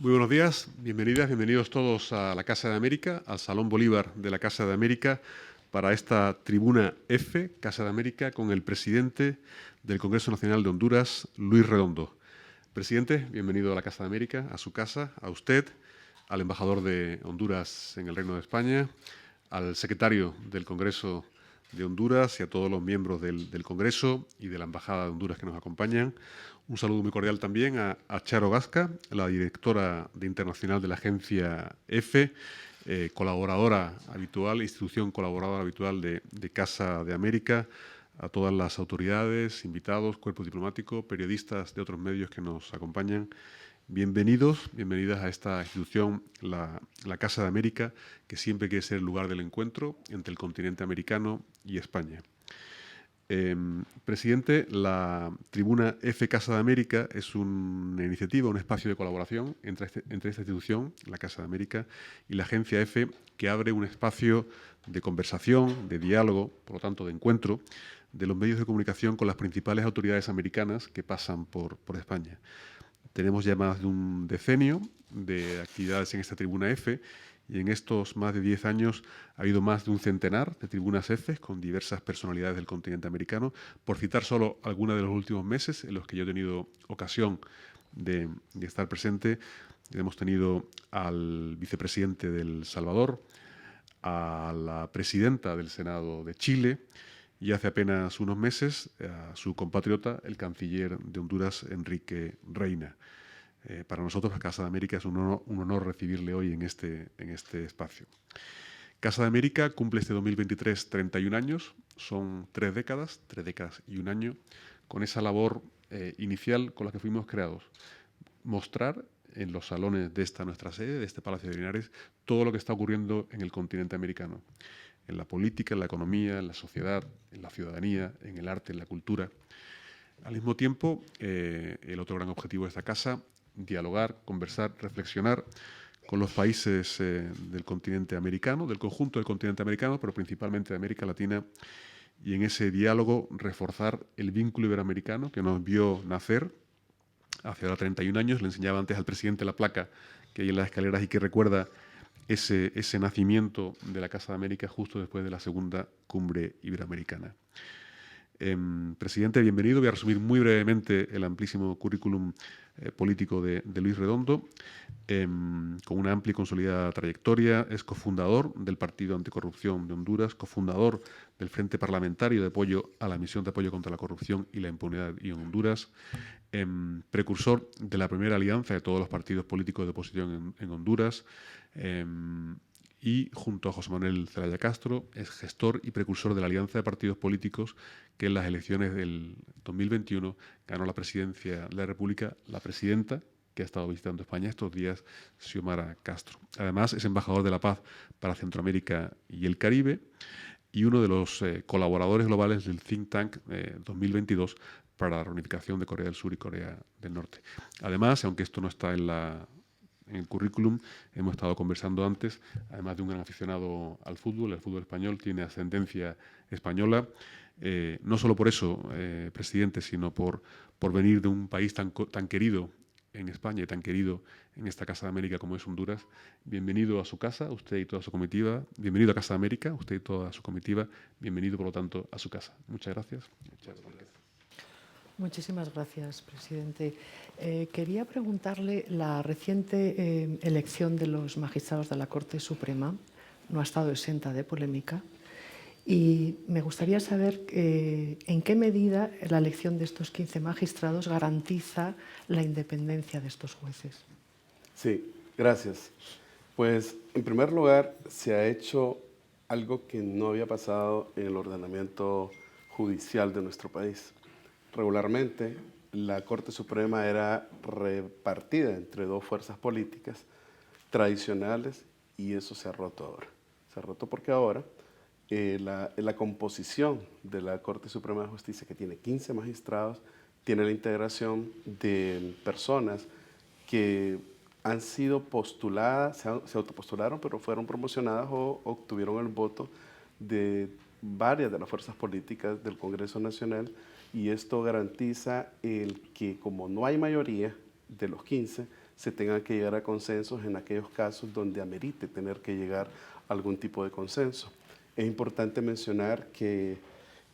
Muy buenos días, bienvenidas, bienvenidos todos a la Casa de América, al Salón Bolívar de la Casa de América, para esta tribuna F, Casa de América, con el presidente del Congreso Nacional de Honduras, Luis Redondo. Presidente, bienvenido a la Casa de América, a su casa, a usted, al embajador de Honduras en el Reino de España, al secretario del Congreso de Honduras y a todos los miembros del Congreso y de la Embajada de Honduras que nos acompañan. Un saludo muy cordial también a Charo Gasca, la directora de internacional de la agencia EFE, colaboradora habitual, institución colaboradora habitual de Casa de América, a todas las autoridades, invitados, cuerpo diplomático, periodistas de otros medios que nos acompañan. Bienvenidos, bienvenidas a esta institución, la Casa de América, que siempre quiere ser el lugar del encuentro entre el continente americano y España. Presidente, la tribuna F Casa de América es una iniciativa, un espacio de colaboración entre esta institución, la Casa de América, y la agencia F, que abre un espacio de conversación, de diálogo, por lo tanto de encuentro, de los medios de comunicación con las principales autoridades americanas que pasan por España. Tenemos ya más de un decenio de actividades en esta tribuna F y en estos más de 10 años ha habido más de un centenar de tribunas F con diversas personalidades del continente americano. Por citar solo algunas de los últimos meses en los que yo he tenido ocasión de estar presente, hemos tenido al vicepresidente de El Salvador, a la presidenta del Senado de Chile, y hace apenas unos meses a su compatriota, el canciller de Honduras, Enrique Reina. Para nosotros, la Casa de América, es un honor recibirle hoy en este espacio. Casa de América cumple este 2023 31 años, son 3 décadas y un año, con esa labor inicial con la que fuimos creados. Mostrar en los salones de esta nuestra sede, de este Palacio de Linares, todo lo que está ocurriendo en el continente americano, en la política, en la economía, en la sociedad, en la ciudadanía, en el arte, en la cultura. Al mismo tiempo, el otro gran objetivo de esta casa, dialogar, conversar, reflexionar con los países del continente americano, del conjunto del continente americano, pero principalmente de América Latina, y en ese diálogo reforzar el vínculo iberoamericano que nos vio nacer hace ahora 31 años. Le enseñaba antes al presidente la placa que hay en las escaleras y que recuerda ese nacimiento de la Casa de América justo después de la segunda cumbre iberoamericana. Presidente, bienvenido. Voy a resumir muy brevemente el amplísimo currículum político de Luis Redondo. Con una amplia y consolidada trayectoria, es cofundador del Partido Anticorrupción de Honduras, cofundador del Frente Parlamentario de Apoyo a la Misión de Apoyo contra la Corrupción y la Impunidad en Honduras, precursor de la primera alianza de todos los partidos políticos de oposición en Honduras, y junto a José Manuel Zelaya Castro es gestor y precursor de la alianza de partidos políticos que en las elecciones del 2021 ganó la presidencia de la República, la presidenta que ha estado visitando España estos días, Xiomara Castro. Además, es embajador de la paz para Centroamérica y el Caribe y uno de los colaboradores globales del Think Tank 2022 para la reunificación de Corea del Sur y Corea del Norte. Además, aunque esto no está en el currículum, hemos estado conversando antes, además de un gran aficionado al fútbol, el fútbol español tiene ascendencia española, no solo por eso, presidente, sino por venir de un país tan querido en España y tan querido en esta Casa de América como es Honduras. Bienvenido a su casa, usted y toda su comitiva. Bienvenido a Casa de América, usted y toda su comitiva. Bienvenido, por lo tanto, a su casa. Muchas gracias. Muchísimas gracias, presidente. Quería preguntarle, la reciente elección de los magistrados de la Corte Suprema no ha estado exenta de polémica y me gustaría saber en qué medida la elección de estos 15 magistrados garantiza la independencia de estos jueces. Sí, gracias. Pues, en primer lugar, se ha hecho algo que no había pasado en el ordenamiento judicial de nuestro país. Regularmente, la Corte Suprema era repartida entre dos fuerzas políticas tradicionales y eso se ha roto ahora. Se ha roto porque ahora la composición de la Corte Suprema de Justicia, que tiene 15 magistrados, tiene la integración de personas que han sido postuladas, se autopostularon, pero fueron promocionadas o obtuvieron el voto de varias de las fuerzas políticas del Congreso Nacional, y esto garantiza el que, como no hay mayoría de los 15, se tenga que llegar a consensos en aquellos casos donde amerite tener que llegar a algún tipo de consenso. Es importante mencionar que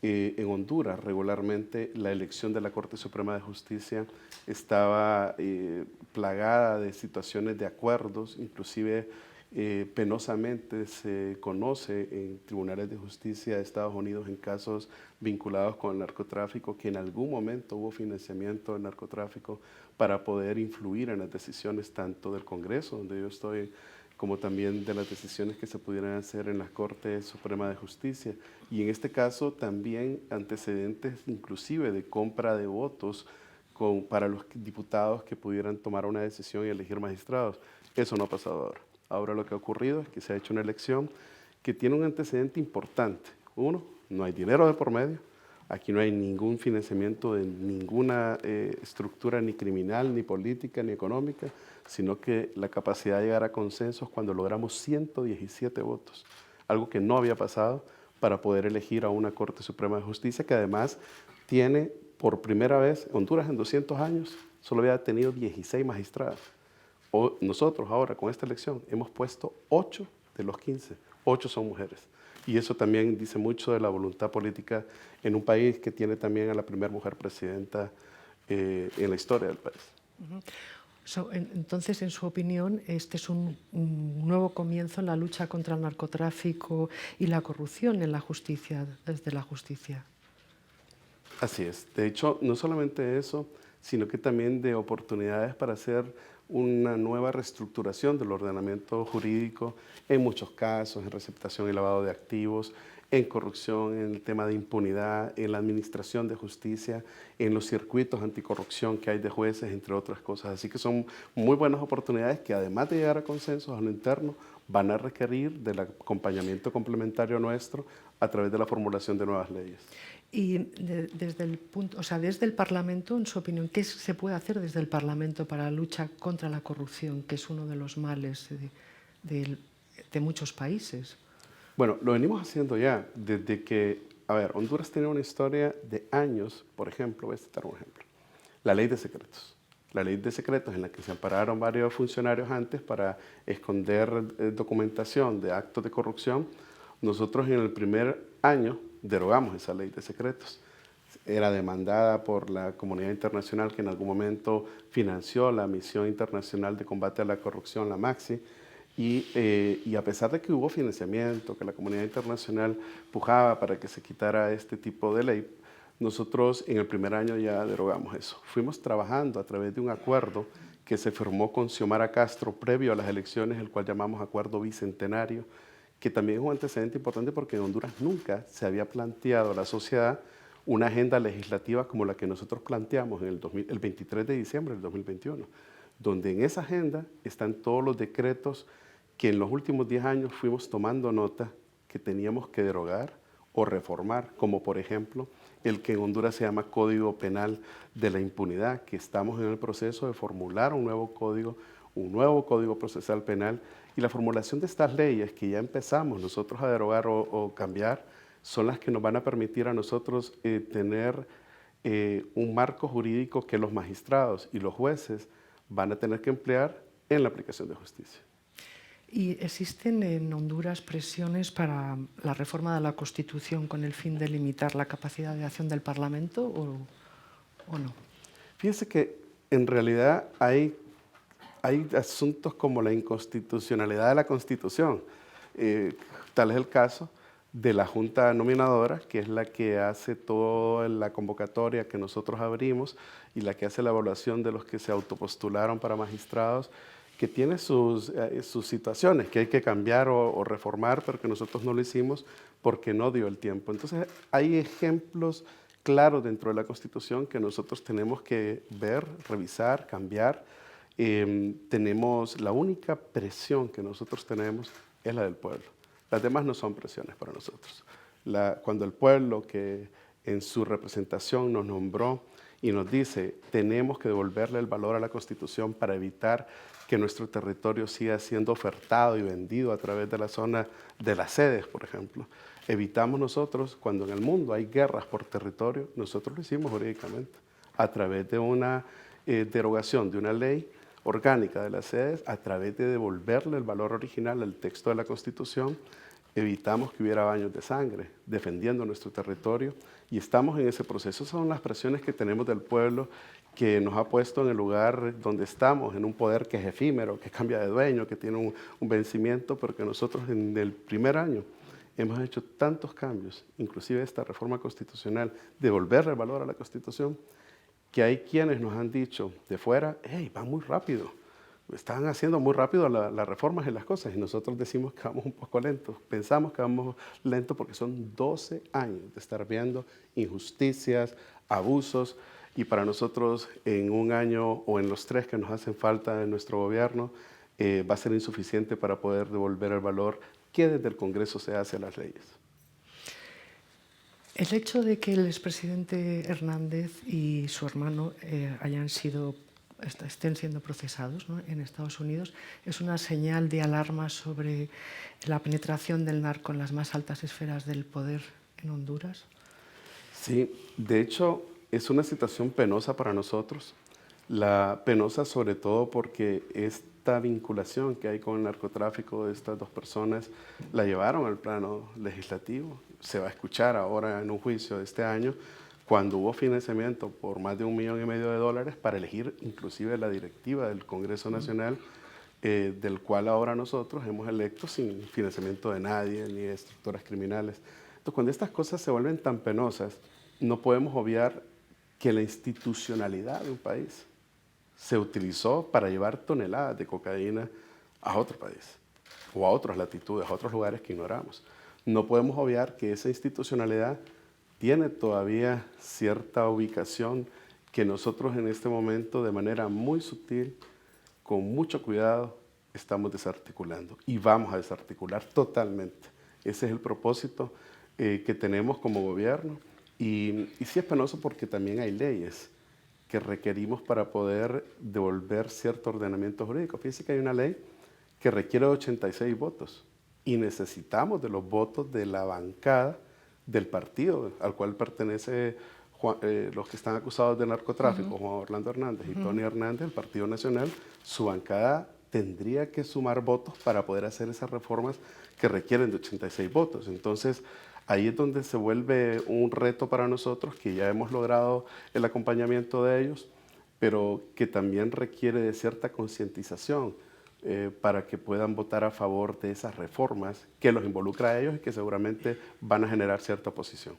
en Honduras regularmente la elección de la Corte Suprema de Justicia estaba plagada de situaciones de acuerdos, inclusive penosamente se conoce en tribunales de justicia de Estados Unidos en casos vinculados con el narcotráfico que en algún momento hubo financiamiento del narcotráfico para poder influir en las decisiones tanto del Congreso, donde yo estoy, como también de las decisiones que se pudieran hacer en la Corte Suprema de Justicia. Y en este caso también antecedentes inclusive de compra de votos para los diputados que pudieran tomar una decisión y elegir magistrados. Eso no ha pasado ahora. Ahora lo que ha ocurrido es que se ha hecho una elección que tiene un antecedente importante. Uno, no hay dinero de por medio. Aquí no hay ningún financiamiento de ninguna estructura ni criminal, ni política, ni económica, sino que la capacidad de llegar a consensos cuando logramos 117 votos, algo que no había pasado para poder elegir a una Corte Suprema de Justicia que además tiene por primera vez, Honduras en 200 años solo había tenido 16 magistrados. Nosotros ahora con esta elección hemos puesto 8 de los 15, 8 son mujeres. Y eso también dice mucho de la voluntad política en un país que tiene también a la primera mujer presidenta en la historia del país. Entonces, en su opinión, este es un nuevo comienzo en la lucha contra el narcotráfico y la corrupción en la justicia, desde la justicia. Así es. De hecho, no solamente eso, sino que también de oportunidades para hacer una nueva reestructuración del ordenamiento jurídico en muchos casos, en receptación y lavado de activos, en corrupción, en el tema de impunidad, en la administración de justicia, en los circuitos anticorrupción que hay de jueces, entre otras cosas. Así que son muy buenas oportunidades que además de llegar a consensos a lo interno, van a requerir del acompañamiento complementario nuestro a través de la formulación de nuevas leyes. Y desde el Parlamento, en su opinión, ¿qué se puede hacer desde el Parlamento para la lucha contra la corrupción, que es uno de los males de muchos países? Bueno, lo venimos haciendo ya desde que, Honduras tiene una historia de años, por ejemplo, voy a citar un ejemplo, la ley de secretos. La ley de secretos en la que se ampararon varios funcionarios antes para esconder documentación de actos de corrupción. Nosotros en el primer año derogamos esa ley de secretos. Era demandada por la comunidad internacional que en algún momento financió la Misión Internacional de Combate a la Corrupción, la MAXI, y a pesar de que hubo financiamiento, que la comunidad internacional pujaba para que se quitara este tipo de ley, nosotros en el primer año ya derogamos eso. Fuimos trabajando a través de un acuerdo que se firmó con Xiomara Castro previo a las elecciones, el cual llamamos Acuerdo Bicentenario, que también es un antecedente importante porque en Honduras nunca se había planteado a la sociedad una agenda legislativa como la que nosotros planteamos en el 23 de diciembre del 2021, donde en esa agenda están todos los decretos que en los últimos 10 años fuimos tomando nota que teníamos que derogar o reformar, como por ejemplo el que en Honduras se llama Código Penal de la Impunidad, que estamos en el proceso de formular un nuevo código procesal penal, y la formulación de estas leyes que ya empezamos nosotros a derogar o cambiar son las que nos van a permitir a nosotros tener un marco jurídico que los magistrados y los jueces van a tener que emplear en la aplicación de justicia. ¿Y existen en Honduras presiones para la reforma de la Constitución con el fin de limitar la capacidad de acción del Parlamento o no? Fíjense que en realidad hay asuntos como la inconstitucionalidad de la Constitución. Tal es el caso de la Junta Nominadora, que es la que hace toda la convocatoria que nosotros abrimos y la que hace la evaluación de los que se autopostularon para magistrados, que tiene sus situaciones que hay que cambiar o reformar, pero que nosotros no lo hicimos porque no dio el tiempo. Entonces, hay ejemplos claros dentro de la Constitución que nosotros tenemos que ver, revisar, cambiar. La única presión que nosotros tenemos es la del pueblo. Las demás no son presiones para nosotros. Cuando el pueblo, que en su representación nos nombró y nos dice, tenemos que devolverle el valor a la Constitución para evitar que nuestro territorio siga siendo ofertado y vendido a través de la zona de las sedes, por ejemplo. Evitamos nosotros, cuando en el mundo hay guerras por territorio, nosotros lo hicimos jurídicamente, a través de una derogación de una ley orgánica de las sedes, a través de devolverle el valor original al texto de la Constitución, evitamos que hubiera baños de sangre, defendiendo nuestro territorio, y estamos en ese proceso. Son las presiones que tenemos del pueblo, que nos ha puesto en el lugar donde estamos, en un poder que es efímero, que cambia de dueño, que tiene un vencimiento, pero que nosotros en el primer año hemos hecho tantos cambios, inclusive esta reforma constitucional, devolverle el valor a la Constitución, que hay quienes nos han dicho de fuera, hey, va muy rápido, están haciendo muy rápido las reformas y las cosas, y nosotros decimos que vamos un poco lentos, pensamos que vamos lento porque son 12 años de estar viendo injusticias, abusos, y para nosotros en un año o en los 3 que nos hacen falta en nuestro gobierno, va a ser insuficiente para poder devolver el valor que desde el Congreso se hace a las leyes. El hecho de que el expresidente Hernández y su hermano estén siendo procesados, ¿no?, en Estados Unidos, es una señal de alarma sobre la penetración del narco en las más altas esferas del poder en Honduras. Sí, de hecho es una situación penosa para nosotros, penosa sobre todo porque esta vinculación que hay con el narcotráfico de estas 2 personas la llevaron al plano legislativo. Se va a escuchar ahora en un juicio de este año cuando hubo financiamiento por más de $1,5 millones para elegir inclusive la directiva del Congreso Nacional, del cual ahora nosotros hemos electo sin financiamiento de nadie ni de estructuras criminales. Entonces, cuando estas cosas se vuelven tan penosas, no podemos obviar que la institucionalidad de un país se utilizó para llevar toneladas de cocaína a otro país o a otras latitudes, a otros lugares que ignoramos. No podemos obviar que esa institucionalidad tiene todavía cierta ubicación que nosotros en este momento de manera muy sutil, con mucho cuidado, estamos desarticulando y vamos a desarticular totalmente. Ese es el propósito que tenemos como gobierno. Y sí es penoso porque también hay leyes que requerimos para poder devolver cierto ordenamiento jurídico. Fíjense que hay una ley que requiere 86 votos y necesitamos de los votos de la bancada del partido al cual pertenece los que están acusados de narcotráfico, Juan Orlando Hernández y Tony Hernández, el Partido Nacional. Su bancada tendría que sumar votos para poder hacer esas reformas que requieren de 86 votos. Entonces, ahí es donde se vuelve un reto para nosotros, que ya hemos logrado el acompañamiento de ellos, pero que también requiere de cierta concientización para que puedan votar a favor de esas reformas que los involucra a ellos y que seguramente van a generar cierta oposición.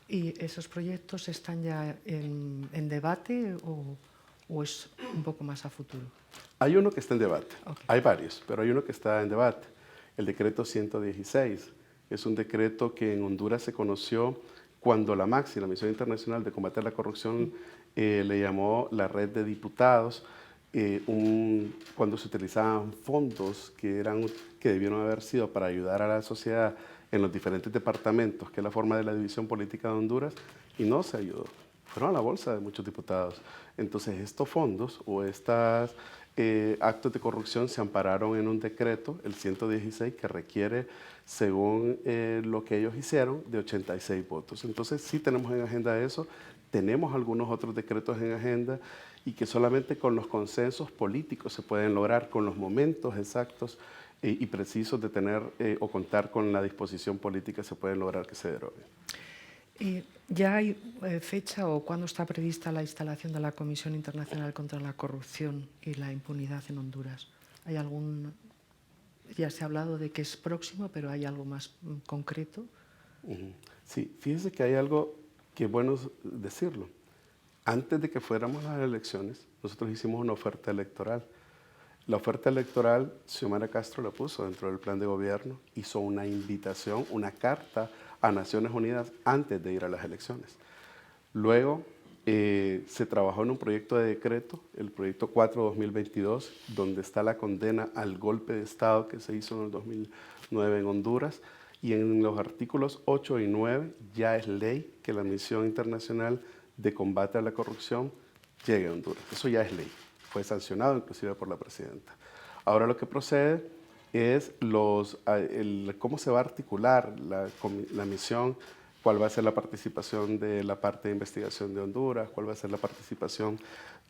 ¿Y esos proyectos están ya en debate o es un poco más a futuro? Hay uno que está en debate, Okay. Hay varios, pero hay uno que está en debate, el decreto 116. Es un decreto que en Honduras se conoció cuando la MAXI, la Misión Internacional de Combate a la Corrupción, le llamó la red de diputados, cuando se utilizaban fondos que debieron haber sido para ayudar a la sociedad en los diferentes departamentos, que es la forma de la división política de Honduras, y no se ayudó. Fueron a la bolsa de muchos diputados. Entonces, estos fondos o estos actos de corrupción se ampararon en un decreto, el 116, que requiere, según lo que ellos hicieron, de 86 votos. Entonces, sí tenemos en agenda eso, tenemos algunos otros decretos en agenda y que solamente con los consensos políticos se pueden lograr, con los momentos exactos y precisos de tener o contar con la disposición política, se pueden lograr que se deroguen. ¿Ya hay fecha o cuándo está prevista la instalación de la Comisión Internacional contra la Corrupción y la Impunidad en Honduras? ¿Hay ya se ha hablado de que es próximo, pero hay algo más concreto? Sí, fíjese que hay algo que es bueno decirlo. Antes de que fuéramos a las elecciones, nosotros hicimos una oferta electoral. La oferta electoral, Xiomara Castro la puso dentro del plan de gobierno, hizo una invitación, una carta a Naciones Unidas antes de ir a las elecciones. Luego se trabajó en un proyecto de decreto, el proyecto 4-2022, donde está la condena al golpe de Estado que se hizo en el 2009 en Honduras, y en los artículos 8 y 9 ya es ley que la Misión Internacional de Combate a la Corrupción llegue a Honduras. Eso ya es ley, fue sancionado inclusive por la presidenta. Ahora lo que procede es cómo se va a articular la misión cuál va a ser la participación de la parte de investigación de Honduras, cuál va a ser la participación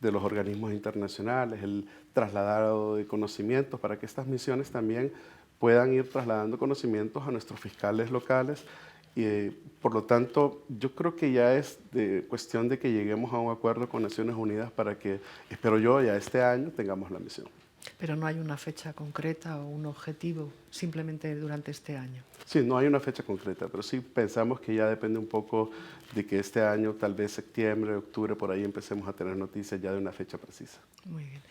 de los organismos internacionales, el trasladado de conocimientos para que estas misiones también puedan ir trasladando conocimientos a nuestros fiscales locales. Y, por lo tanto, yo creo que ya es cuestión de que lleguemos a un acuerdo con Naciones Unidas para que, espero yo, ya este año tengamos la misión. Pero no hay una fecha concreta o un objetivo, simplemente durante este año. Sí, no hay una fecha concreta, pero sí pensamos que ya depende un poco de que este año, tal vez septiembre, octubre, por ahí empecemos a tener noticias ya de una fecha precisa. Muy bien.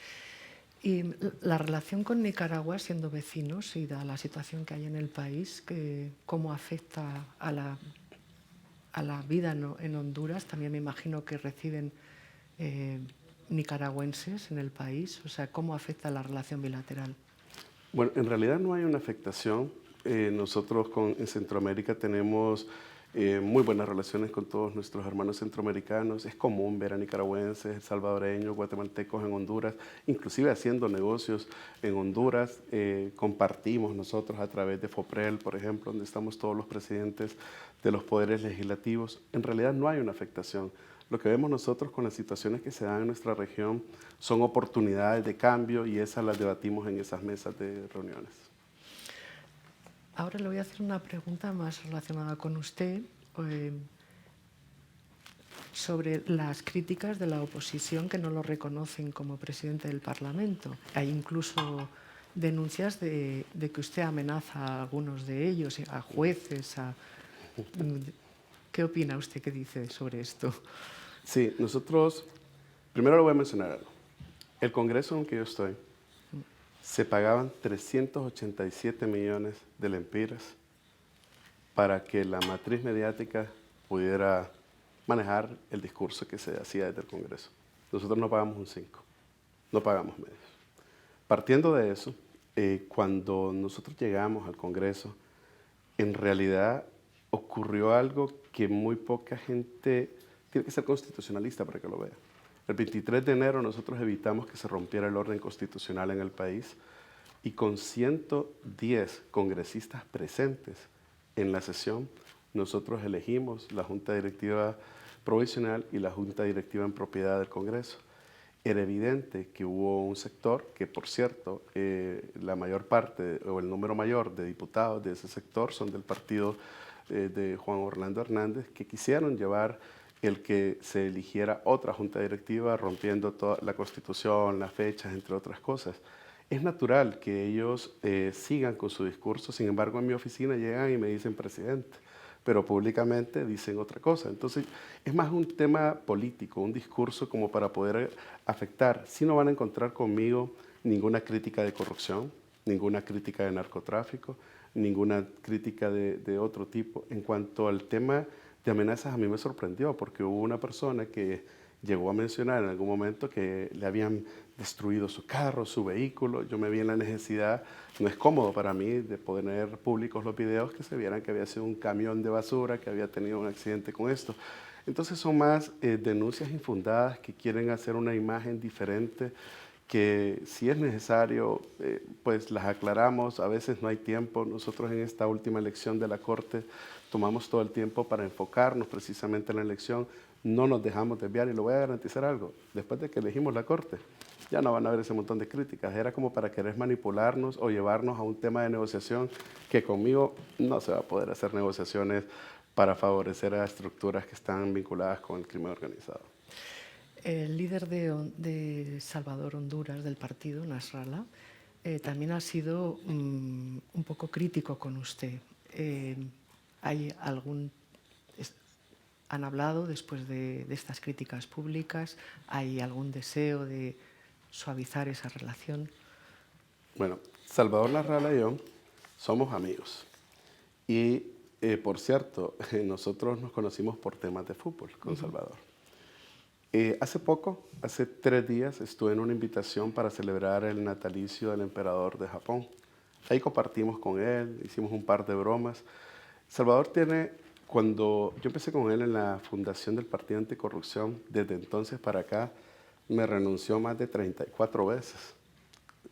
Y la relación con Nicaragua, siendo vecinos y dada la situación que hay en el país, ¿cómo afecta a la vida en Honduras? También me imagino que reciben nicaragüenses en el país. O sea, ¿cómo afecta la relación bilateral? Bueno, en realidad no hay una afectación. Nosotros en Centroamérica tenemos muy buenas relaciones con todos nuestros hermanos centroamericanos. Es común ver a nicaragüenses, salvadoreños, guatemaltecos en Honduras, inclusive haciendo negocios en Honduras. Compartimos nosotros a través de FOPREL, por ejemplo, donde estamos todos los presidentes de los poderes legislativos. En realidad no hay una afectación. Lo que vemos nosotros con las situaciones que se dan en nuestra región son oportunidades de cambio y esas las debatimos en esas mesas de reuniones. Ahora le voy a hacer una pregunta más relacionada con usted sobre las críticas de la oposición que no lo reconocen como presidente del Parlamento. Hay incluso denuncias de que usted amenaza a algunos de ellos, a jueces. ¿Qué opina usted? ¿Qué dice sobre esto? Sí, nosotros, primero le voy a mencionar algo. El Congreso en el que yo estoy, se pagaban 387 millones de lempiras para que la matriz mediática pudiera manejar el discurso que se hacía desde el Congreso. Nosotros no pagamos un 5, no pagamos medios. Partiendo de eso, cuando nosotros llegamos al Congreso, en realidad ocurrió algo que muy poca gente tiene que ser constitucionalista para que lo vea. El 23 de enero nosotros evitamos que se rompiera el orden constitucional en el país y con 110 congresistas presentes en la sesión, nosotros elegimos la Junta Directiva Provisional y la Junta Directiva en Propiedad del Congreso. Era evidente que hubo un sector que, por cierto, la mayor parte o el número mayor de diputados de ese sector son del partido de Juan Orlando Hernández, que quisieron llevar el que se eligiera otra junta directiva rompiendo toda la Constitución, las fechas, entre otras cosas. Es natural que ellos sigan con su discurso, sin embargo en mi oficina llegan y me dicen presidente, pero públicamente dicen otra cosa. Entonces es más un tema político, un discurso como para poder afectar. Si no van a encontrar conmigo ninguna crítica de corrupción, ninguna crítica de narcotráfico, ninguna crítica de otro tipo. En cuanto al tema de amenazas, a mí me sorprendió porque hubo una persona que llegó a mencionar en algún momento que le habían destruido su carro, su vehículo. Yo me vi en la necesidad, no es cómodo para mí, de poner públicos los videos que se vieran que había sido un camión de basura, que había tenido un accidente con esto. Entonces son más denuncias infundadas que quieren hacer una imagen diferente, que si es necesario, pues las aclaramos. A veces no hay tiempo. Nosotros en esta última elección de la Corte tomamos todo el tiempo para enfocarnos precisamente en la elección. No nos dejamos desviar y lo voy a garantizar algo. Después de que elegimos la Corte, ya no van a haber ese montón de críticas. Era como para querer manipularnos o llevarnos a un tema de negociación que conmigo no se va a poder hacer negociaciones para favorecer a estructuras que están vinculadas con el crimen organizado. El líder de Salvador Honduras, del partido, Nasrallah, también ha sido un poco crítico con usted. ¿Han hablado después de estas críticas públicas? ¿Hay algún deseo de suavizar esa relación? Bueno, Salvador Nasrallah y yo somos amigos. Y, por cierto, nosotros nos conocimos por temas de fútbol con Salvador. Hace poco, hace 3 días, estuve en una invitación para celebrar el natalicio del emperador de Japón. Ahí compartimos con él, hicimos un par de bromas. Salvador cuando yo empecé con él en la fundación del Partido Anticorrupción, desde entonces para acá, me renunció más de 34 veces.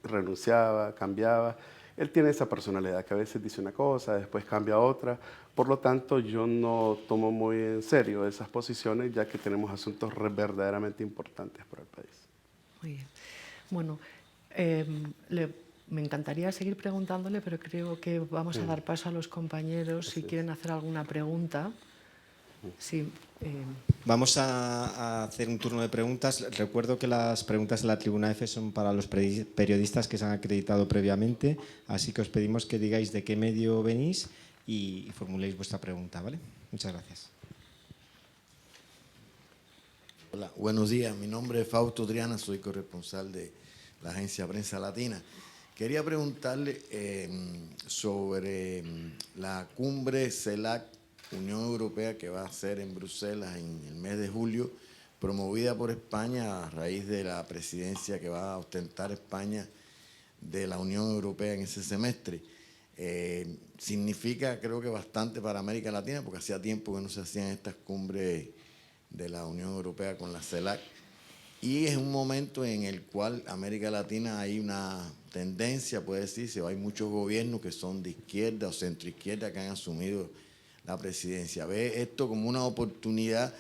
Renunciaba, cambiaba. Él tiene esa personalidad que a veces dice una cosa, después cambia otra. Por lo tanto, yo no tomo muy en serio esas posiciones, ya que tenemos asuntos verdaderamente importantes para el país. Muy bien. Bueno, me encantaría seguir preguntándole, pero creo que vamos a dar paso a los compañeros si quieren hacer alguna pregunta. Sí, Vamos a hacer un turno de preguntas. Recuerdo que las preguntas de la Tribuna F son para los periodistas que se han acreditado previamente, así que os pedimos que digáis de qué medio venís y formuléis vuestra pregunta, ¿vale? Muchas gracias. Hola, buenos días. Mi nombre es Fausto Triana, soy corresponsal de la agencia Prensa Latina. Quería preguntarle sobre la cumbre CELAC Unión Europea que va a ser en Bruselas en el mes de julio, promovida por España a raíz de la presidencia que va a ostentar España de la Unión Europea en ese semestre. Significa, creo que bastante para América Latina, porque hacía tiempo que no se hacían estas cumbres de la Unión Europea con la CELAC, y es un momento en el cual América Latina hay una tendencia, puede decirse, o hay muchos gobiernos que son de izquierda o centroizquierda que han asumido la presidencia. ¿Ve esto como una oportunidad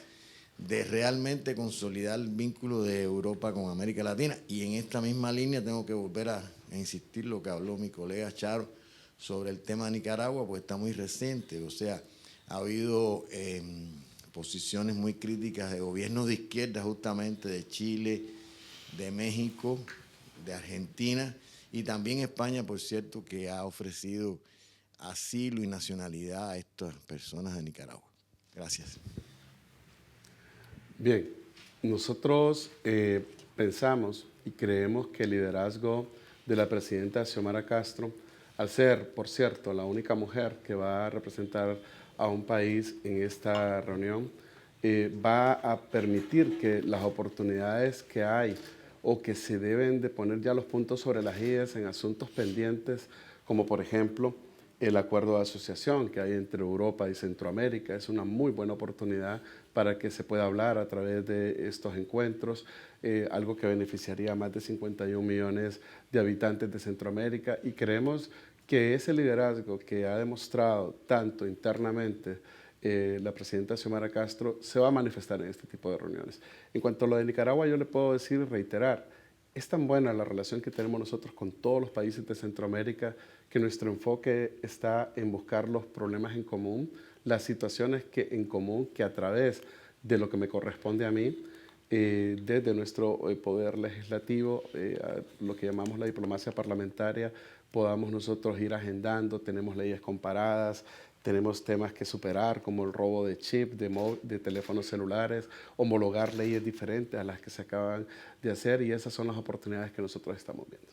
de realmente consolidar el vínculo de Europa con América Latina? Y en esta misma línea tengo que volver a insistir lo que habló mi colega Charo sobre el tema de Nicaragua, pues está muy reciente. O sea, ha habido posiciones muy críticas de gobiernos de izquierda, justamente de Chile, de México, de Argentina y también España, por cierto, que ha ofrecido asilo y nacionalidad a estas personas de Nicaragua. Gracias. Bien, nosotros pensamos y creemos que el liderazgo de la presidenta Xiomara Castro, al ser, por cierto, la única mujer que va a representar a un país en esta reunión, va a permitir que las oportunidades que hay o que se deben de poner ya los puntos sobre las IES en asuntos pendientes, como por ejemplo el acuerdo de asociación que hay entre Europa y Centroamérica, es una muy buena oportunidad para que se pueda hablar a través de estos encuentros, algo que beneficiaría a más de 51 millones de habitantes de Centroamérica, y creemos que ese liderazgo que ha demostrado tanto internamente la presidenta Xiomara Castro se va a manifestar en este tipo de reuniones. En cuanto a lo de Nicaragua, yo le puedo decir y reiterar, es tan buena la relación que tenemos nosotros con todos los países de Centroamérica que nuestro enfoque está en buscar los problemas en común, las situaciones que en común, que a través de lo que me corresponde a mí, desde nuestro poder legislativo, lo que llamamos la diplomacia parlamentaria, podamos nosotros ir agendando. Tenemos leyes comparadas, tenemos temas que superar como el robo de chip, de teléfonos celulares, homologar leyes diferentes a las que se acaban de hacer, y esas son las oportunidades que nosotros estamos viendo.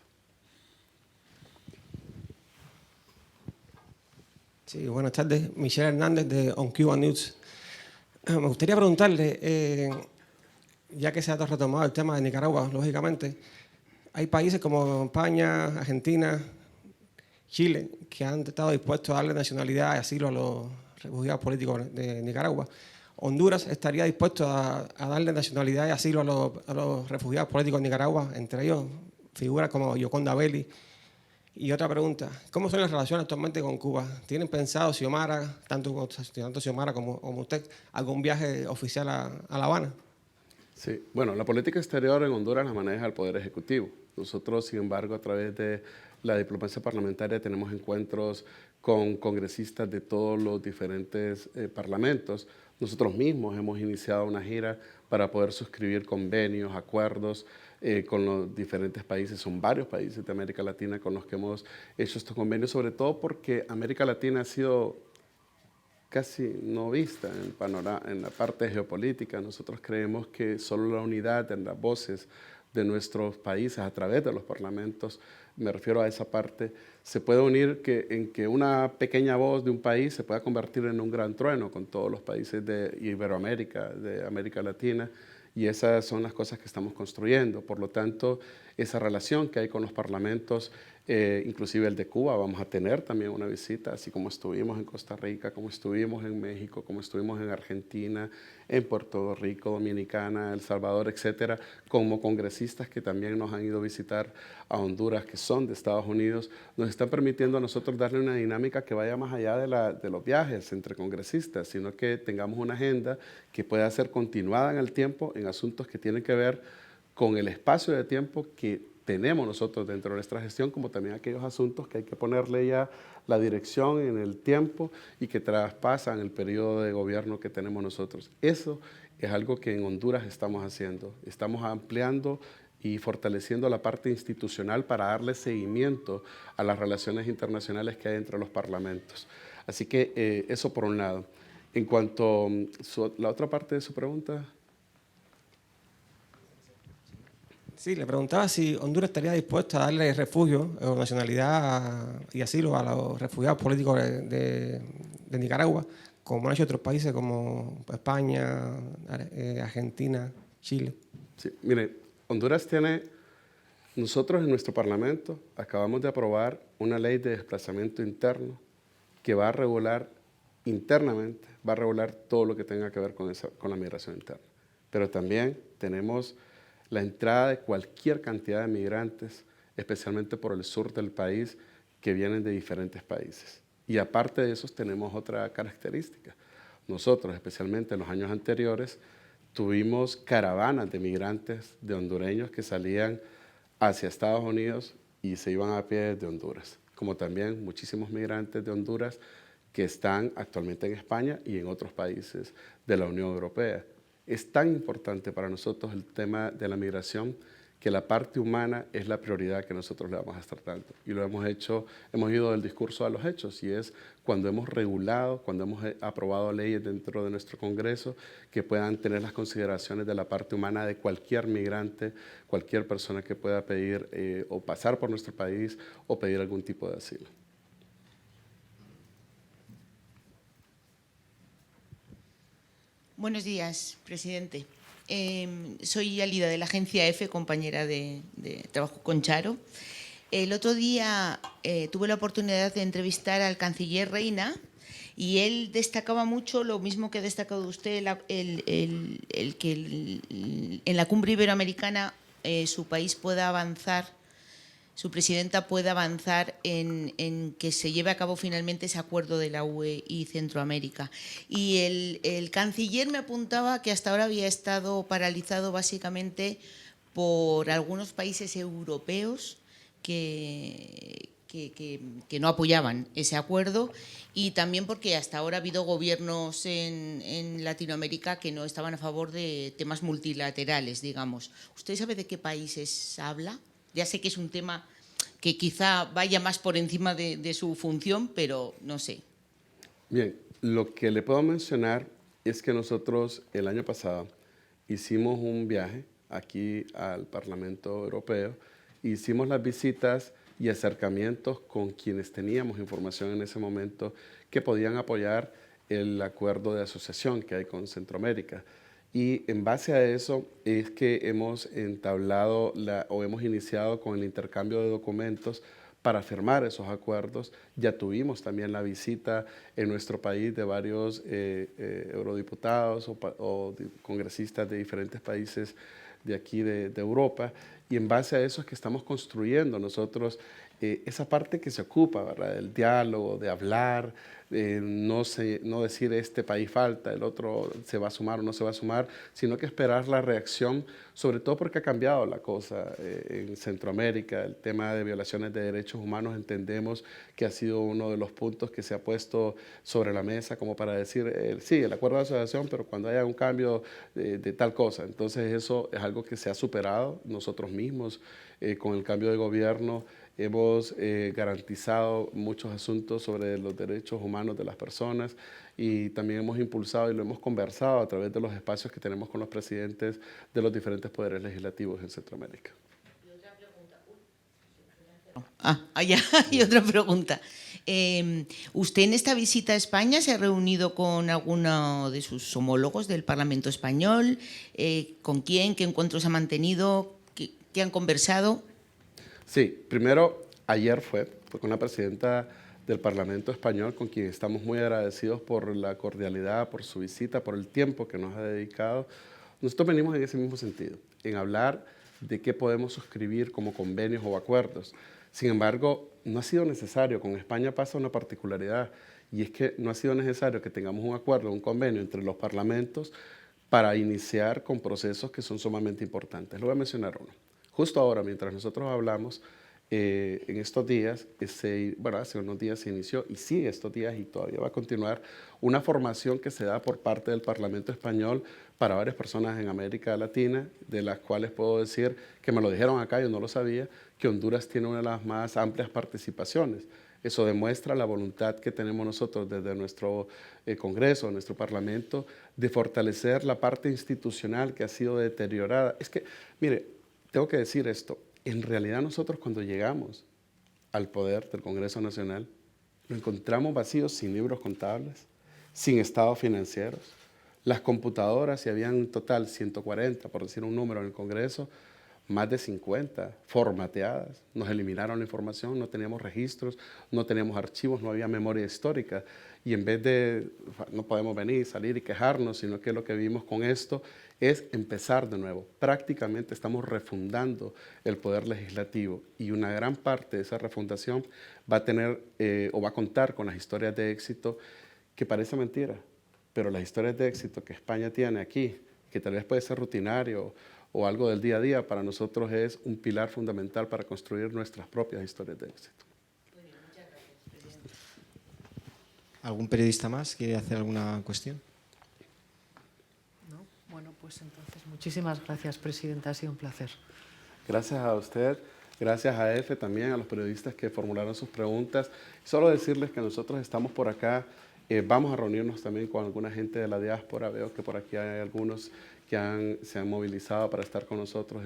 Sí, buenas tardes. Michelle Hernández de On Cuba News. Me gustaría preguntarle, ya que se ha retomado el tema de Nicaragua, lógicamente, hay países como España, Argentina, Chile, que han estado dispuestos a darle nacionalidad y asilo a los refugiados políticos de Nicaragua. Honduras estaría dispuesto a darle nacionalidad y asilo a los refugiados políticos de Nicaragua, entre ellos figuras como Yoconda Belli. Y otra pregunta, ¿cómo son las relaciones actualmente con Cuba? ¿Tienen pensado Xiomara, tanto Xiomara como usted, algún viaje oficial a La Habana? Sí, bueno, la política exterior en Honduras la maneja el Poder Ejecutivo. Nosotros, sin embargo, a través de la diplomacia parlamentaria tenemos encuentros con congresistas de todos los diferentes parlamentos. Nosotros mismos hemos iniciado una gira para poder suscribir convenios, acuerdos con los diferentes países. Son varios países de América Latina con los que hemos hecho estos convenios, sobre todo porque América Latina ha sido casi no vista en el panorama, en la parte geopolítica. Nosotros creemos que solo la unidad en las voces de nuestros países a través de los parlamentos, me refiero a esa parte, se puede unir en que una pequeña voz de un país se pueda convertir en un gran trueno con todos los países de Iberoamérica, de América Latina, y esas son las cosas que estamos construyendo. Por lo tanto, esa relación que hay con los parlamentos inclusive el de Cuba. Vamos a tener también una visita, así como estuvimos en Costa Rica, como estuvimos en México, como estuvimos en Argentina, en Puerto Rico, Dominicana, El Salvador, etcétera, como congresistas que también nos han ido a visitar a Honduras, que son de Estados Unidos, nos están permitiendo a nosotros darle una dinámica que vaya más allá de los viajes entre congresistas, sino que tengamos una agenda que pueda ser continuada en el tiempo en asuntos que tienen que ver con el espacio de tiempo que tenemos nosotros dentro de nuestra gestión, como también aquellos asuntos que hay que ponerle ya la dirección en el tiempo y que traspasan el periodo de gobierno que tenemos nosotros. Eso es algo que en Honduras estamos haciendo. Estamos ampliando y fortaleciendo la parte institucional para darle seguimiento a las relaciones internacionales que hay entre los parlamentos. Así que eso por un lado. En cuanto a la otra parte de su pregunta. Sí, le preguntaba si Honduras estaría dispuesta a darle refugio o nacionalidad y asilo a los refugiados políticos de Nicaragua, como han hecho otros países como España, Argentina, Chile. Sí, mire, Honduras tiene, nosotros en nuestro Parlamento acabamos de aprobar una ley de desplazamiento interno que va a regular internamente, va a regular todo lo que tenga que ver con la migración interna. Pero también tenemos la entrada de cualquier cantidad de migrantes, especialmente por el sur del país, que vienen de diferentes países. Y aparte de eso, tenemos otra característica. Nosotros, especialmente en los años anteriores, tuvimos caravanas de migrantes, de hondureños que salían hacia Estados Unidos y se iban a pie desde Honduras, como también muchísimos migrantes de Honduras que están actualmente en España y en otros países de la Unión Europea. Es tan importante para nosotros el tema de la migración que la parte humana es la prioridad que nosotros le vamos a estar dando. Y lo hemos hecho, hemos ido del discurso a los hechos, y es cuando hemos regulado, cuando hemos aprobado leyes dentro de nuestro Congreso que puedan tener las consideraciones de la parte humana de cualquier migrante, cualquier persona que pueda pedir o pasar por nuestro país o pedir algún tipo de asilo. Buenos días, presidente. Soy Alida de la agencia EFE, compañera de trabajo con Charo. El otro día tuve la oportunidad de entrevistar al canciller Reina y él destacaba mucho lo mismo que ha destacado usted, el que en la cumbre iberoamericana su país pueda avanzar, su presidenta pueda avanzar en que se lleve a cabo finalmente ese acuerdo de la UE y Centroamérica. Y el canciller me apuntaba que hasta ahora había estado paralizado básicamente por algunos países europeos que no apoyaban ese acuerdo, y también porque hasta ahora ha habido gobiernos en Latinoamérica que no estaban a favor de temas multilaterales, digamos. ¿Usted sabe de qué países habla? Ya sé que es un tema que quizá vaya más por encima de su función, pero no sé. Bien, lo que le puedo mencionar es que nosotros el año pasado hicimos un viaje aquí al Parlamento Europeo, hicimos las visitas y acercamientos con quienes teníamos información en ese momento que podían apoyar el acuerdo de asociación que hay con Centroamérica. Y en base a eso es que hemos entablado o hemos iniciado con el intercambio de documentos para firmar esos acuerdos. Ya tuvimos también la visita en nuestro país de varios eurodiputados o congresistas de diferentes países de aquí de Europa, y en base a eso es que estamos construyendo nosotros esa parte que se ocupa, ¿verdad?, del diálogo, de hablar, no decir este país falta, el otro se va a sumar o no se va a sumar, sino que esperar la reacción, sobre todo porque ha cambiado la cosa en Centroamérica. El tema de violaciones de derechos humanos entendemos que ha sido uno de los puntos que se ha puesto sobre la mesa como para decir, sí, el acuerdo de asociación, pero cuando haya un cambio de tal cosa. Entonces eso es algo que se ha superado nosotros mismos con el cambio de gobierno. Hemos garantizado muchos asuntos sobre los derechos humanos de las personas, y también hemos impulsado y lo hemos conversado a través de los espacios que tenemos con los presidentes de los diferentes poderes legislativos en Centroamérica. Ya hay otra pregunta. ¿Usted en esta visita a España se ha reunido con alguno de sus homólogos del Parlamento español? ¿Con quién? ¿Qué encuentros ha mantenido? ¿Qué han conversado? Sí, primero ayer fue con la presidenta del Parlamento Español, con quien estamos muy agradecidos por la cordialidad, por su visita, por el tiempo que nos ha dedicado. Nosotros venimos en ese mismo sentido, en hablar de qué podemos suscribir como convenios o acuerdos. Sin embargo, no ha sido necesario. Con España pasa una particularidad, y es que no ha sido necesario que tengamos un acuerdo, un convenio entre los parlamentos para iniciar con procesos que son sumamente importantes. Le voy a mencionar uno. Justo ahora, mientras nosotros hablamos, en estos días, hace unos días se inició y sigue estos días y todavía va a continuar una formación que se da por parte del Parlamento Español para varias personas en América Latina, de las cuales puedo decir que me lo dijeron acá, yo no lo sabía, que Honduras tiene una de las más amplias participaciones. Eso demuestra la voluntad que tenemos nosotros desde nuestro Congreso, nuestro Parlamento, de fortalecer la parte institucional que ha sido deteriorada. Es que, mire, tengo que decir esto. En realidad nosotros cuando llegamos al poder del Congreso Nacional, lo encontramos vacíos, sin libros contables, sin estados financieros. Las computadoras, si habían en total 140, por decir un número en el Congreso, más de 50 formateadas. Nos eliminaron la información, no teníamos registros, no teníamos archivos, no había memoria histórica. Y en vez de, no podemos venir, salir y quejarnos, sino que lo que vimos con esto es empezar de nuevo. Prácticamente estamos refundando el poder legislativo, y una gran parte de esa refundación va a tener o va a contar con las historias de éxito, que parece mentira, pero las historias de éxito que España tiene aquí, que tal vez puede ser rutinario o algo del día a día, para nosotros es un pilar fundamental para construir nuestras propias historias de éxito. ¿Algún periodista más quiere hacer alguna cuestión? ¿No? Bueno, pues entonces muchísimas gracias, presidenta, ha sido un placer. Gracias a usted, gracias a EFE también, a los periodistas que formularon sus preguntas. Solo decirles que nosotros estamos por acá, vamos a reunirnos también con alguna gente de la diáspora. Veo que por aquí hay algunos que se han movilizado para estar con nosotros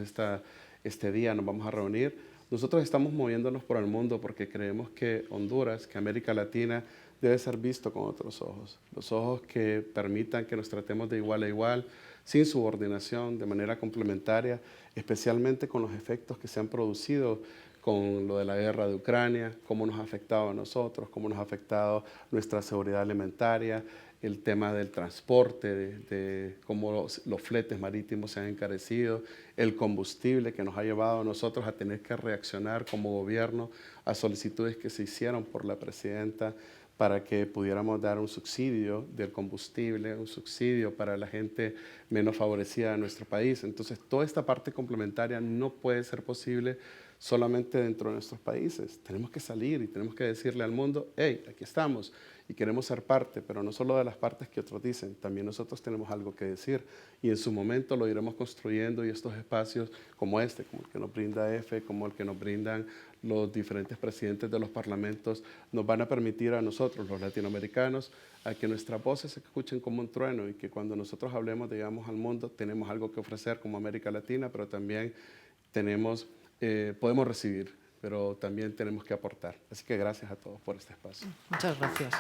este día. Nos vamos a reunir. Nosotros estamos moviéndonos por el mundo porque creemos que Honduras, que América Latina, debe ser visto con otros ojos. Los ojos que permitan que nos tratemos de igual a igual, sin subordinación, de manera complementaria, especialmente con los efectos que se han producido con lo de la guerra de Ucrania, cómo nos ha afectado a nosotros, cómo nos ha afectado nuestra seguridad alimentaria, el tema del transporte, de cómo los fletes marítimos se han encarecido, el combustible que nos ha llevado a nosotros a tener que reaccionar como gobierno a solicitudes que se hicieron por la presidenta para que pudiéramos dar un subsidio del combustible, un subsidio para la gente menos favorecida de nuestro país. Entonces, toda esta parte complementaria no puede ser posible solamente dentro de nuestros países. Tenemos que salir y tenemos que decirle al mundo, hey, aquí estamos y queremos ser parte, pero no solo de las partes que otros dicen, también nosotros tenemos algo que decir, y en su momento lo iremos construyendo, y estos espacios como este, como el que nos brinda EFE, como el que nos brindan los diferentes presidentes de los parlamentos, nos van a permitir a nosotros, los latinoamericanos, a que nuestras voces se escuchen como un trueno, y que cuando nosotros hablemos, digamos, al mundo, tenemos algo que ofrecer como América Latina, pero también podemos recibir, pero también tenemos que aportar. Así que gracias a todos por este espacio. Muchas gracias.